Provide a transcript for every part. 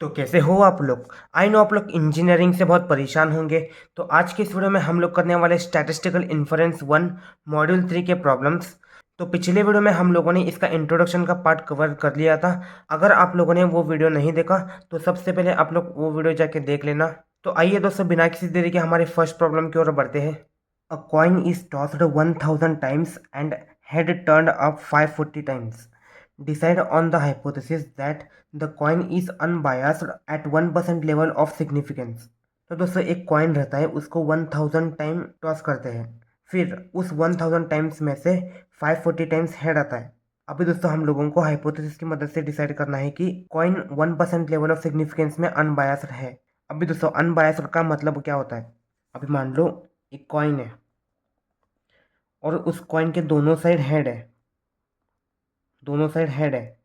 तो कैसे हो आप लोग। आई नो आप लोग इंजीनियरिंग से बहुत परेशान होंगे। तो आज के इस वीडियो में हम लोग करने वाले स्टैटिस्टिकल इन्फरेंस 1 मॉड्यूल 3 के प्रॉब्लम्स। तो पिछले वीडियो में हम लोगों ने इसका इंट्रोडक्शन का पार्ट कवर कर लिया था। अगर आप लोगों ने वो वीडियो नहीं देखा तो सबसे पहले आप लोग वो वीडियो जाके देख लेना। तो आइए दोस्तों, बिना किसी देरी के हमारे फर्स्ट प्रॉब्लम की ओर बढ़ते हैं। A coin is tossed 1000 times and head turned up 540 times. Decide on the hypothesis that the coin is unbiased at 1% level of significance. तो दोस्तों, एक कॉइन रहता है, उसको 1000 टाइम टॉस करते हैं, फिर उस 1000 टाइम्स में से 540 टाइम्स हेड आता है। अभी दोस्तों हम लोगों को हाइपोथेसिस की मदद से डिसाइड करना है कि कॉइन 1% लेवल ऑफ सिग्निफिकेंस में अनबायस्ड है। अभी दोस्तों अनबायस्ड का मतलब क्या होता है। अभी मान लो एक कॉइन है और उस कॉइन के दोनों साइड हेड है, दोनों साइड हेड है,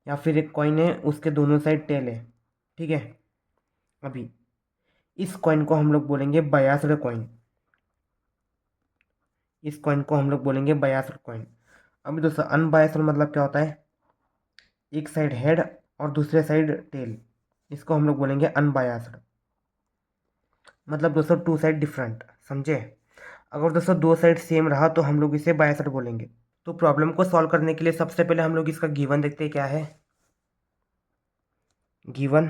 या फिर एक कॉइन है उसके दोनों साइड टेल है। ठीक है। अभी इस कॉइन को हम लोग बोलेंगे बायास्ड कॉइन। इस कॉइन को हम लोग बोलेंगे बायास्ड कॉइन। अभी दोस्तों अनबायस्ड मतलब क्या होता है, एक साइड हेड और दूसरे साइड टेल, इसको हम लोग बोलेंगे अनबायस्ड। मतलब दोस्तों टू साइड डिफरेंट, समझे। अगर दोस्तों दो साइड सेम रहा तो हम लोग इसे बायस्ड बोलेंगे। तो प्रॉब्लम को सॉल्व करने के लिए सबसे पहले हम लोग इसका गिवन देखते हैं क्या है। Given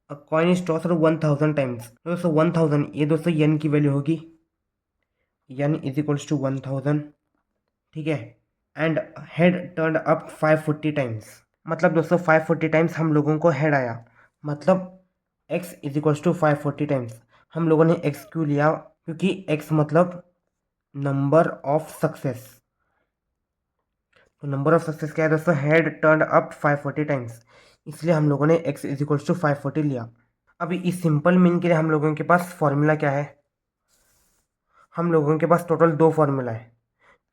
a coin is tossed 1000 times. तो दोस्तों 1000 ये दोस्तों यन की वैल्यू होगी, यन इज इक्वल्स टू 1000। ठीक है। And head turn up 540 times. मतलब दोस्तों 540 टाइम्स हम लोगों को हेड आया, मतलब x is equals to 540 times. हम लोगों ने x क्यों लिया, क्योंकि x मतलब नंबर ऑफ सक्सेस। तो नंबर ऑफ सक्सेस क्या है दोस्तों, हेड टर्न अप 540 टाइम्स, इसलिए हम लोगों ने x इज इक्वल्स टू 540 लिया। अभी इस सिंपल मीन के लिए हम लोगों के पास फॉर्मूला क्या है, हम लोगों के पास टोटल दो फार्मूला है।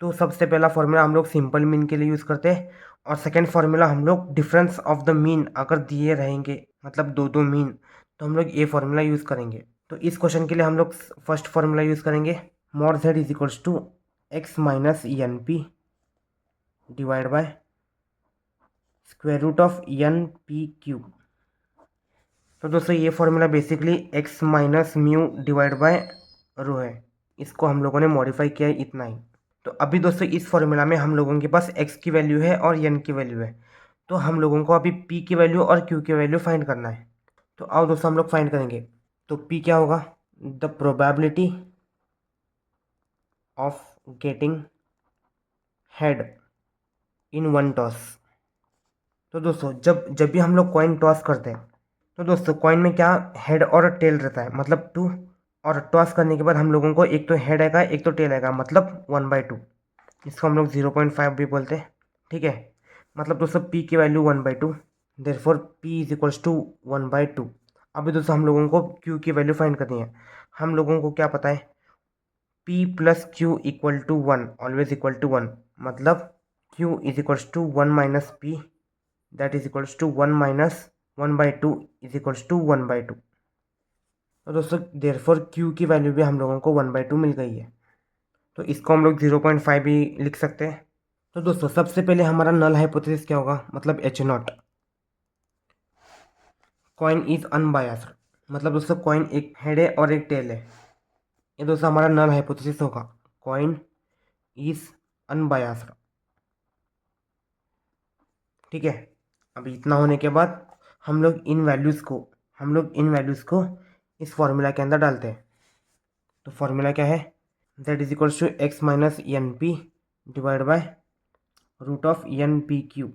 तो सबसे पहला फार्मूला हम लोग सिंपल मीन के लिए यूज़ करते हैं, और सेकंड फार्मूला हम लोग डिफरेंस ऑफ द मीन अगर दिए रहेंगे, मतलब दो दो मीन, तो हम लोग ये फार्मूला यूज़ करेंगे। तो इस क्वेश्चन के लिए हम लोग फर्स्ट फार्मूला यूज़ करेंगे, mod Z is equals to x minus N P divide by square root of N P Q. तो दोस्तों ये formula basically x minus mu divide by rho है, इसको हम लोगों ने मॉडिफाई किया है इतना ही। तो अभी दोस्तों इस फॉर्मूला में हम लोगों के पास x की वैल्यू है और n की वैल्यू है, तो हम लोगों को अभी p की वैल्यू और q की वैल्यू फाइंड करना है। तो आओ दोस्तों हम लोग फाइंड करेंगे। तो p क्या होगा, the probability of getting head in one toss. तो दोस्तों जब जब भी हम लोग कॉइन टॉस करते हैं, तो दोस्तों कॉइन में क्या हेड और टेल रहता है, मतलब टू, और टॉस करने के बाद हम लोगों को एक तो हेड आएगा एक तो टेल आएगा, मतलब 1/2। इसको हम लोग 0.5 भी बोलते हैं। ठीक है। मतलब दोस्तों p की value 1/2, therefore p is equals to 1/2। अभी दोस्तों हम लोगों को q की वैल्यू फाइंड करनी है। हम लोगों को क्या पता है, p plus q equal to 1, always equal to 1, मतलब q is equals to 1 minus p, that is equals to 1 minus 1/2 is equals to 1/2। तो दोस्तों देयरफॉर q की वैल्यू भी हम लोगों को 1/2 मिल गई है, तो इसको हम लोग 0.5 भी लिख सकते हैं। तो दोस्तों सबसे पहले हमारा नल हाइपोथेसिस क्या होगा, मतलब H not, coin is unbiased. मतलब दोस्तों कॉइन एक हेड है और एक टेल है, ये दोस्तों हमारा नल हाइपोथेसिस होगा, कॉइन इज अनबायस्ड। ठीक है। अभी इतना होने के बाद हम लोग इन वैल्यूज़ को इस फॉर्मूला के अंदर डालते हैं। तो फॉर्मूला क्या है, that is equals to x minus N P divide by root of N P q,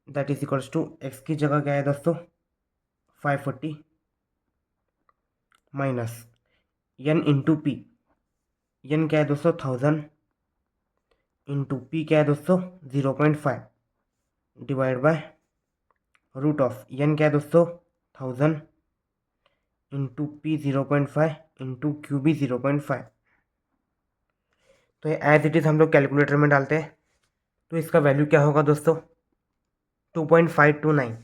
that is equals to x की जगह क्या है दोस्तों 540 minus n into p, n क्या है दोस्तों 1000, इंटू पी क्या है दोस्तों 0.5 divide by root of n क्या है दोस्तों 1000, इंटू पी 0.5 इंटू क्यू भी 0.5। तो ये एज इट इज़ हम लोग कैलकुलेटर में डालते हैं। तो इसका वैल्यू क्या होगा दोस्तों 2.529,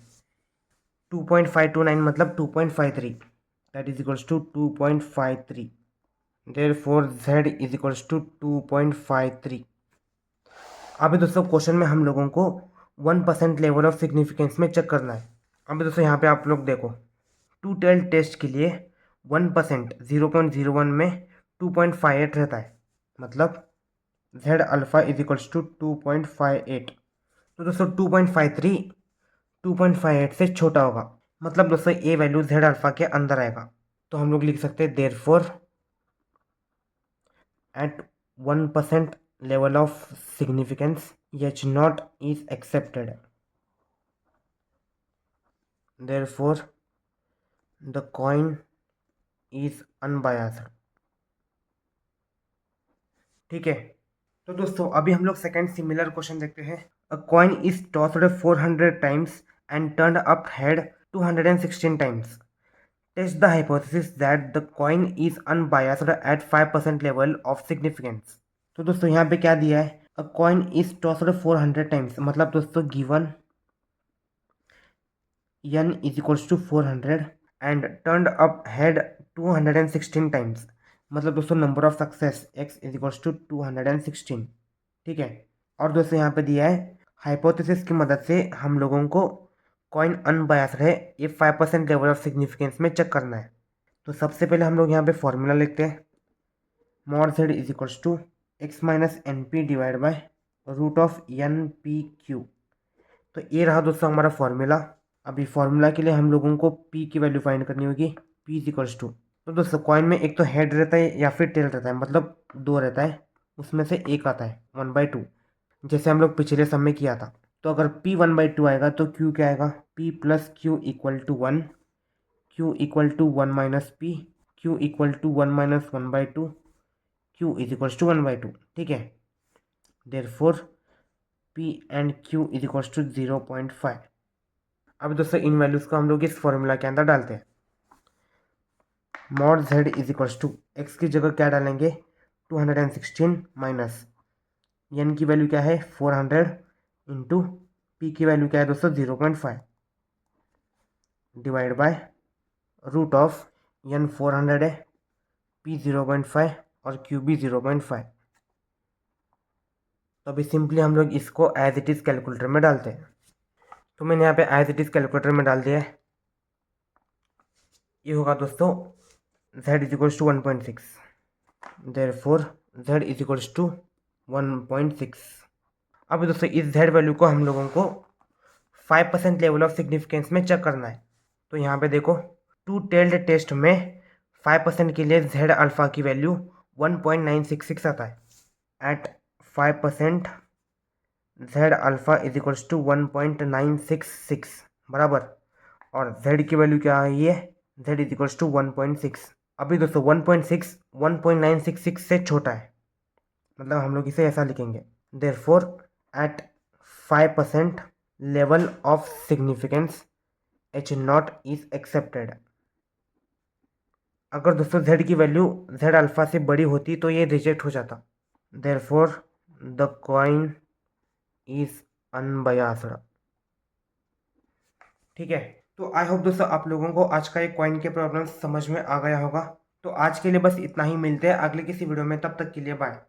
2.529 मतलब 2.53, that is equals to 2.53। Therefore z is equals to 2.53। अभी दोस्तों क्वेश्चन में हम लोगों को 1% लेवल ऑफ सिग्निफिकेंस में चेक करना है। अब दोस्तों यहाँ पे आप लोग देखो, टू टेल टेस्ट के लिए 1% 0.01 में 2.58 रहता है, मतलब Z alpha is equals to 2.58। तो दोस्तों 2.53 2.58 से छोटा होगा, मतलब दोस्तों ए वैल्यू Z अल्फा के अंदर आएगा। तो हम लोग लिख सकते हैं therefore at 1% level of significance H0 is accepted, therefore the coin is unbiased। ठीक है, तो दोस्तों अभी हम लोग सेकंड सिमिलर क्वेश्चन देखते हैं। A coin is tossed 400 times and turned up head 216 times. Test the hypothesis that the coin is unbiased at 5% level of significance. तो दोस्तों यहाँ पे क्या दिया है, a coin is tossed 400 times, मतलब दोस्तों given n is equals to 400 and turned up head 216 times, मतलब दोस्तों number of success x is equals to 216। ठीक है, और दोस्तों यहाँ पे दिया है हाइपोथेसिस की मदद से हम लोगों को कॉइन अनबायस्ड है ये 5% लेवल ऑफ सिग्निफिकेंस में चेक करना है। तो सबसे पहले हम लोग यहाँ पे फॉर्मूला लिखते हैं, mod z is equals to x minus N P divide by root of N P Q. तो ये रहा दोस्तों हमारा फॉर्मूला। अभी फॉर्मूला के लिए हम लोगों को p की वैल्यू फाइंड करनी होगी, p इज इक्वल्स टू, तो दोस्तों कॉइन में एक तो हेड रहता है या फिर टेल रहता है, मतलब दो रहता है, उसमें से एक आता है 1/2, जैसे हम लोग पिछले सम में किया था। तो अगर p 1/2 आएगा तो q क्या आएगा, p plus q equal to 1, q equal to 1 minus p, q equal to 1 minus 1/2, q is equals to 1/2। ठीक है, therefore p and q is equals to 0.5। अब दोस्तों इन वैल्यूज़ को हम लोग इस फॉर्मूला के अंदर डालते हैं। Mod z is equals to x की जगह क्या डालेंगे 216 माइनस n की वैल्यू क्या है 400 इंटू पी की वैल्यू क्या है दोस्तों 0.5 divide by root of n 400 है, p 0.5 और q भी 0.5। तो अभी सिंपली हम लोग इसको एज इट इज़ कैलकुलेटर में डालते हैं। तो मैंने यहाँ पे एज इट इज़ कैलकुलेटर में डाल दिया है। ये होगा दोस्तों z is equals to 1.6, therefore z is equals to 1.6। अब दोस्तों इस z वैल्यू को हम लोगों को 5% लेवल ऑफ सिग्निफिकेंस में चेक करना है। तो यहाँ पे देखो टू टेल्ड टेस्ट में 5% के लिए z अल्फा की वैल्यू 1.966 आता है। At 5% z alpha is equals to 1.966 बराबर, और z की वैल्यू क्या आई है, z इज इक्वल्स टू 1.6। अभी दोस्तों 1.6 1.966 से छोटा है, मतलब हम लोग इसे ऐसा लिखेंगे, therefore at 5% level of significance H0 is accepted. अगर दोस्तों z की वैल्यू z अल्फा से बड़ी होती तो ये रिजेक्ट हो जाता, therefore the coin is unbiased. ठीक है, तो आई होप दोस्तों आप लोगों को आज का एक कॉइन के प्रॉब्लम समझ में आ गया होगा। तो आज के लिए बस इतना ही, मिलते हैं अगले किसी वीडियो में, तब तक के लिए बाय।